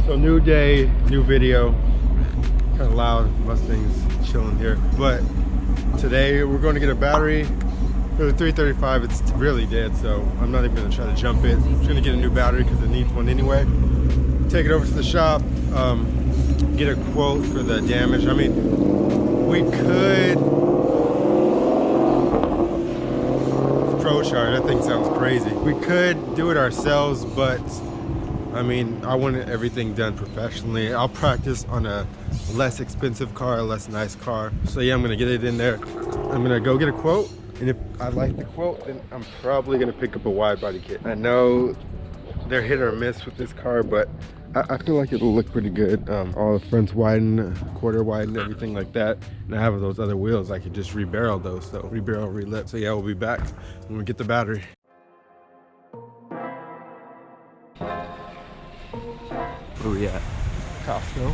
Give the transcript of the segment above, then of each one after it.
So new day, new video. Kind of loud, Mustang's chilling here. But today we're going to get a battery for the 335. It's really dead, so I'm not even going to try to jump it. I'm just going to get a new battery because it needs one anyway. Take it over to the shop, get a quote for the damage. I mean, we could pro charge. That thing sounds crazy. We could do it ourselves, but I mean, I wanted everything done professionally. I'll practice on a less expensive car, a less nice car. So yeah, I'm gonna get it in there. I'm gonna go get a quote, and if I like the quote, then I'm probably gonna pick up a wide body kit. I know they're hit or miss with this car, but I feel like it'll look pretty good. All the fronts widen, quarter widen, everything like that. And I have those other wheels, I could just rebarrel those. So rebarrel, relip. So yeah, we'll be back when we get the battery. Oh yeah. Costco.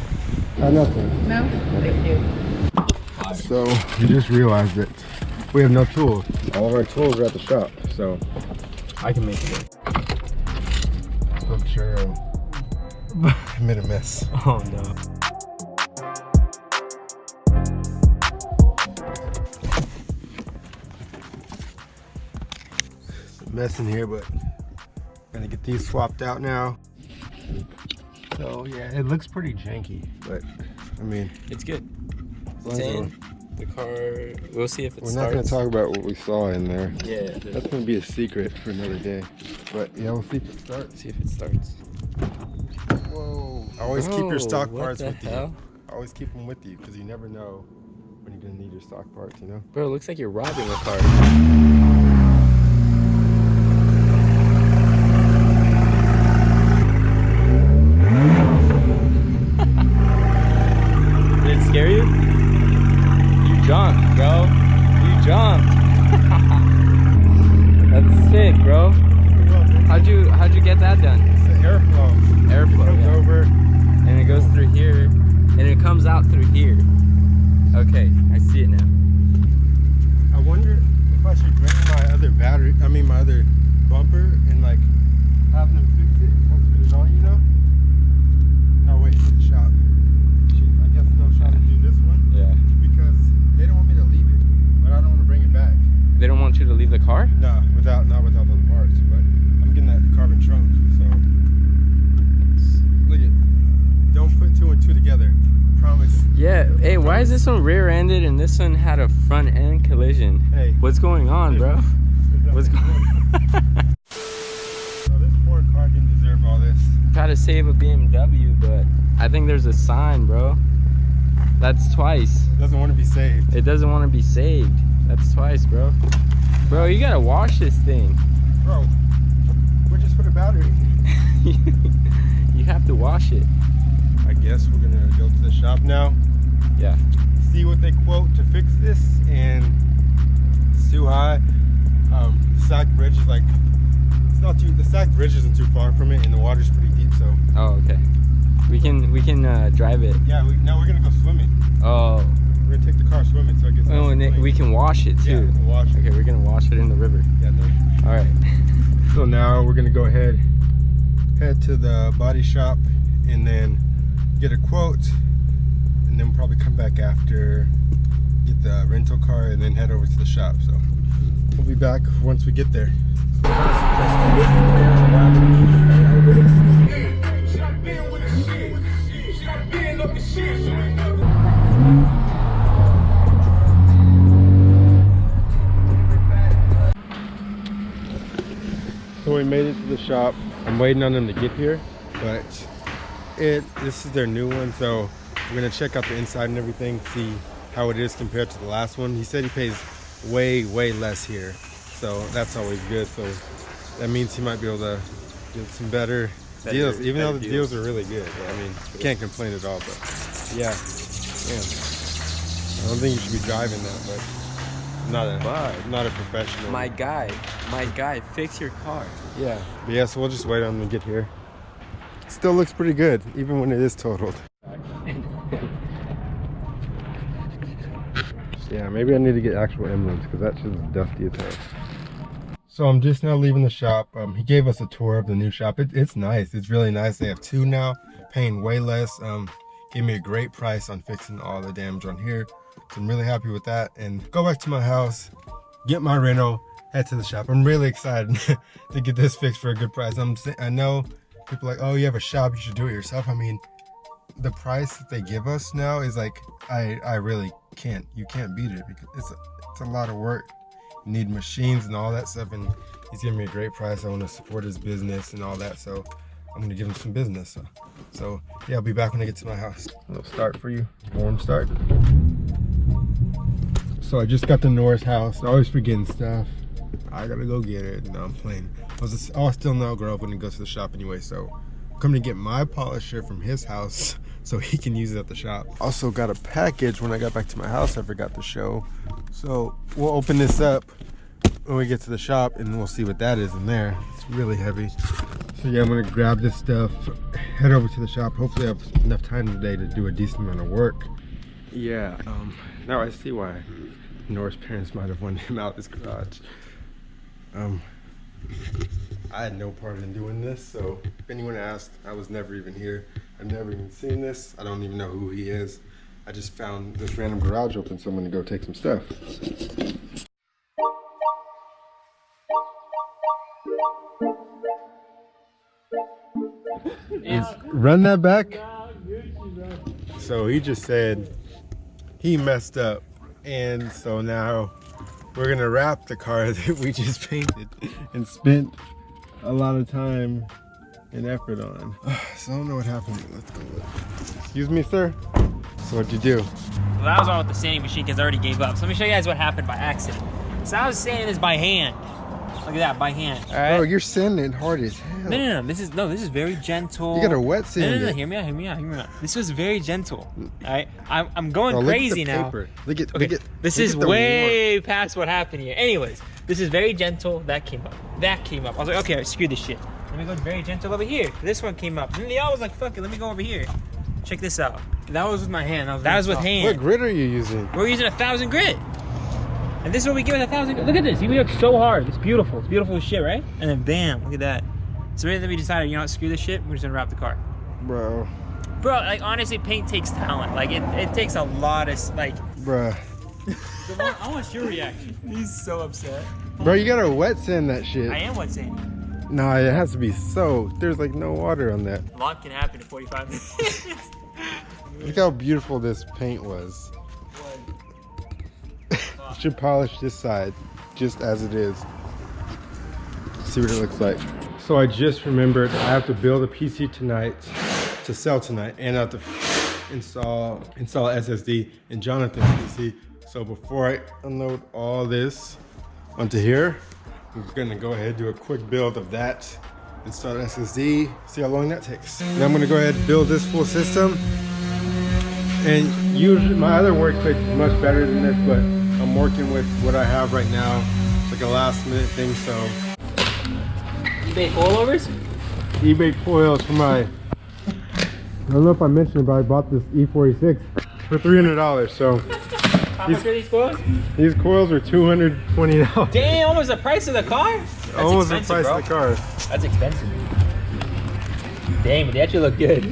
Nothing. No? Thank you. So we just realized that we have no tools. All of our tools are at the shop, so I can make it. I'm sure I made a mess. Oh no. It's a mess in here, but gonna get these swapped out now. So yeah, it looks pretty janky, but I mean, it's good. It's in the car. We'll see if it starts. We're not gonna talk about what we saw in there. Yeah, that's gonna be a secret for another day. But yeah, we'll see if it starts. See if it starts. Whoa! Always keep your stock parts with you. Always keep them with you because you never know when you're gonna need your stock parts. You know. Bro, it looks like you're robbing a car. Did it scare you? You jumped, bro. You jumped. That's sick, bro. How'd you get that done? It's the airflow. Airflow. It comes over, and it goes through here, and it comes out through here. Okay, I see it now. I wonder if I should bring my other battery. I mean, my other bumper, and like have them fix it once we get it on. You know? No, wait, it's the shop. I guess they'll try to do this one. Yeah. Because they don't want me to leave it, but I don't want to bring it back. They don't want you to leave the car? No, not without those parts. But I'm getting that carbon trunk, so look it. Don't put two and two together. I promise. Yeah. Hey, why is this one rear-ended and this one had a front-end collision? Hey, what's going on, bro? What's going on? So this poor car didn't deserve all this. Try to save a BMW, but I think there's a sign, bro. That's twice. It doesn't want to be saved. It doesn't want to be saved. That's twice, bro. Bro, you gotta wash this thing. Bro, we're just for the battery. You have to wash it. I guess we're gonna go to the shop now. Yeah. See what they quote to fix this, and it's too high. Sac bridge is like, it's not too, the Sac bridge isn't too far from it, and the water's pretty deep, so. Oh, okay. We can drive it. Yeah, now we're gonna go swimming. Oh. We're gonna take the car swimming so it gets Oh, and we can wash it too. Yeah, we can wash it. Okay, we're gonna wash it in the river. Yeah, no. All right. So now we're gonna go head to the body shop and then get a quote, and then we'll probably come back after, get the rental car, and then head over to the shop. So we'll be back once we get there. So we made it to the shop. I'm waiting on them to get here, but this is their new one, so we're gonna check out the inside and everything, see how it is compared to the last one. He said he pays way less here, so that's always good. So that means he might be able to get some better deals, even though the deals are really good. I mean, can't complain at all, but yeah. I don't think you should be driving that, but not a professional. My guy, fix your car. Yeah. But yeah, so we'll just wait on them to get here. Still looks pretty good, even when it is totaled. Yeah, maybe I need to get actual emblems because that's just dusty as hell. So I'm just now leaving the shop. He gave us a tour of the new shop. It's nice. It's really nice. They have two now. paying way less. Gave me a great price on fixing all the damage on here. So I'm really happy with that. And go back to my house, get my rental, head to the shop. I'm really excited to get this fixed for a good price. I know people are like, oh, you have a shop, you should do it yourself. I mean, the price that they give us now is like, I really can't, you can't beat it because it's a lot of work. You need machines and all that stuff, and he's giving me a great price. I want to support his business and all that, so I'm gonna give him some business. So yeah, I'll be back when I get to my house. A little start for you, warm start. So I just got to Nora's house. I always forgetting stuff. I gotta go get it. No, I'm playing. I'll still know grow up when he goes to the shop anyway, so I'm coming to get my polisher from his house so he can use it at the shop. Also got a package when I got back to my house I forgot to show. So we'll open this up when we get to the shop and we'll see what that is in there. It's really heavy. So yeah, I'm gonna grab this stuff, head over to the shop. Hopefully I have enough time today to do a decent amount of work. Yeah, now I see why Nora's parents might have wanted him out his garage. I had no part in doing this, so if anyone asked, I was never even here. I've never even seen this. I don't even know who he is. I just found this random garage open, so I'm gonna go take some stuff. Run that back. So he just said he messed up, and so now we're gonna wrap the car that we just painted and spent a lot of time and effort on. So I don't know what happened. Let's go look. Excuse me, sir. So what'd you do? Well, that was all with the sanding machine because I already gave up. So let me show you guys what happened by accident. So I was sanding this by hand. Look at that, by hand. All right. Bro, you're sanding hard as hell. No. This is very gentle. You got a wet sand. No. Hear me out. This was very gentle. All right. I'm going crazy now. Look at This is way past what happened here. Anyways, this is very gentle. That came up. I was like, okay, right, screw this shit. Let me go very gentle over here. This one came up. And then I was like, fuck it. Let me go over here. Check this out. That was with my hand. That was with hand. What grit are you using? We're using 1,000 grit. And this is what we get with 1,000 grit. Look at this. He works so hard. It's beautiful. It's beautiful as shit, right? And then bam, look at that. So then we decided, you know what, screw this shit. We're just gonna wrap the car. Bro, like honestly, paint takes talent. Like it takes a lot of like. Bruh. I want your reaction. He's so upset. Bro, you gotta wet sand that shit. I am wet sanding. No, it has to be soaked. There's like no water on that. A lot can happen in 45 minutes. Look how beautiful this paint was. You should polish this side just as it is. See what it looks like. So I just remembered I have to build a PC tonight to sell tonight, and I have to install SSD in Jonathan's PC. So before I unload all this onto here, I'm gonna go ahead and do a quick build of that, install SSD, see how long that takes. Then I'm gonna go ahead and build this full system. And usually my other workspace is much better than this, but I'm working with what I have right now. It's like a last minute thing, so. eBay coilovers? eBay coils for my, I don't know if I mentioned it, but I bought this E46 for $300, so. How much are these coils? These coils are $220. Damn, almost the price of the car? That's almost the price bro. of the car. That's expensive. Dang, but they actually look good.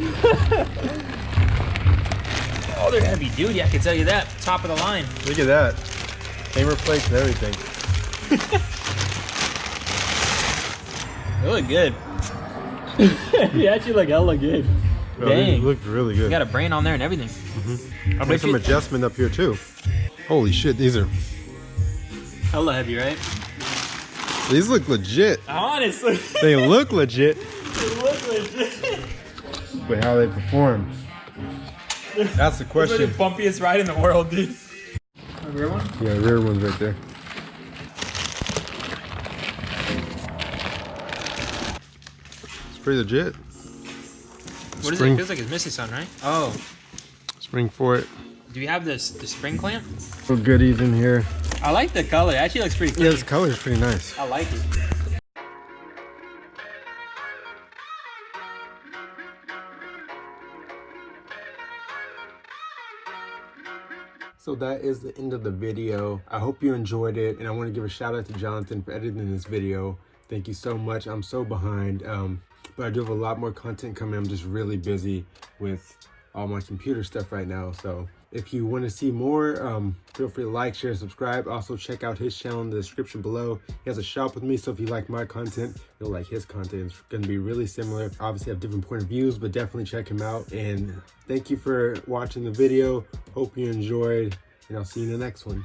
Oh, they're heavy duty, I can tell you that. Top of the line. Look at that. Hammer plates and everything. They look good. They actually look hella good. Bro, dang. They look really good. You got a brain on there and everything. I'll make some adjustment up here too. Holy shit, these are hella heavy, right? These look legit. Honestly. They look legit. They look legit. But how they perform, that's the question. This is the bumpiest ride in the world, dude. The rear one? Yeah, the rear one's right there. It's pretty legit. What is it? It feels like it's missing something, right? Oh. Spring for it. Do you have the spring clamp? Little goodies in here. I like the color. It actually looks pretty clean. Yeah, this color is pretty nice. I like it. So that is the end of the video. I hope you enjoyed it, and I want to give a shout out to Jonathan for editing this video. Thank you so much. I'm so behind, but I do have a lot more content coming. I'm just really busy. with all my computer stuff right now. So if you want to see more, feel free to like, share, subscribe. Also check out his channel in the description below. He has a shop with me, so if you like my content, you'll like his content. It's going to be really similar. Obviously have different point of views, but definitely check him out. And thank you for watching the video. Hope you enjoyed, and I'll see you in the next one.